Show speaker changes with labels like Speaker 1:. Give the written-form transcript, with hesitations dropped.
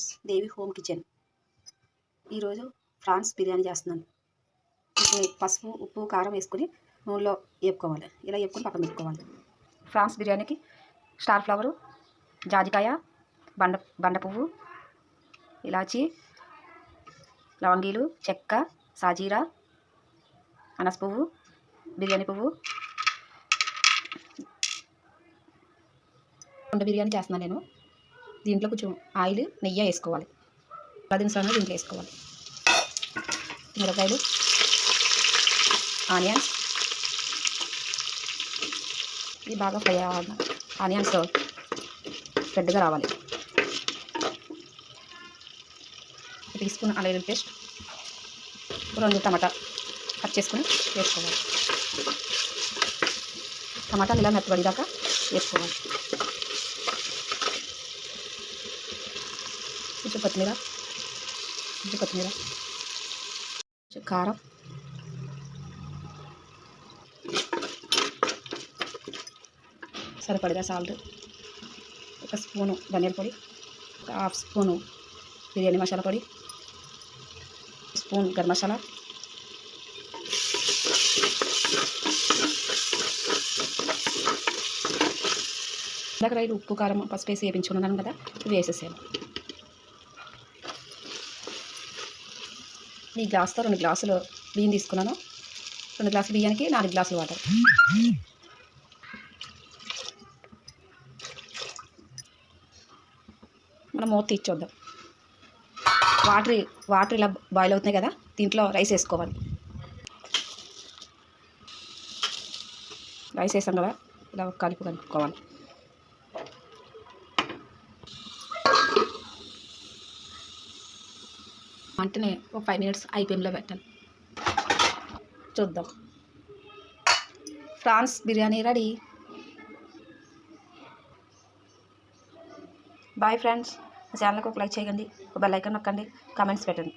Speaker 1: Friends, దేవి home kitchen. ఈరోజు France biryani చేస్తున్నాను. ఇప్పుడు పసుపు, ఉప్పు, కారం వేసుకొని నూనెలో వేపుకోవాలి. ఇలా వేపుకొని పక్కన పెట్టుకోవాలి. ఫ్రాన్స్ బిర్యానీకి స్టార్ ఫ్లవరు, జాజికాయ, బండ పువ్వు, ఇలాచి, లవంగీలు, చెక్క, సాజీరా, అనస పువ్వు, బిర్యానీ పువ్వు. బిర్యానీ చేస్తున్నాను నేను. దీంట్లో కొంచెం ఆయిల్, నెయ్యి వేసుకోవాలి. 10 నిమిషాలు దీంట్లో వేసుకోవాలి. మిరపకాయలు, ఆనియన్స్, ఇది బాగా ఫ్రై అవ్వాలి. ఆనియన్స్ రెడ్గా రావాలి. 1 టీ స్పూన్ అల్లం వెల్లుల్లి పేస్ట్, 2 టమాటా కట్ చేసుకుని వేసుకోవాలి. టమాటాలు ఇలా మెత్తబడిదాకా వేసుకోవాలి. కొంచెం కొత్తిమీర, కొంచెం కారం, సరిపడగా సాల్ట్, 1 స్పూను ధనియాల పొడి, 1/2 స్పూను బిర్యానీ మసాలా పొడి, 1 స్పూన్ గరం మసాలా, ఇందాక రైలు ఉప్పు, కారం, పసుపు వేసి వేయించుకున్నాను కదా, ఇవి వేసేసాను. ఈ గ్లాస్తో 2 గ్లాసులు బియ్యం తీసుకున్నాను. 2 గ్లాసుల బియ్యానికి 4 గ్లాసులు వాటర్. మనం మూత తీర్చొద్దాం. వాటర్ ఇలా బాయిల్ అవుతున్నాయి కదా, దీంట్లో రైస్ వేసుకోవాలి. రైస్ వేసాం కదా, ఇలా కలుపుకోవాలి. వెంటనే ఒక 5 మినిట్స్ ఐపీఎంలో పెట్టాలి. చూద్దాం. Prawns biryani ready. Bye friends. మా ఛానల్కి ఒక లైక్ చేయండి, ఒక బెల్ ఐకాన్ నొక్కండి, కామెంట్స్ పెట్టండి.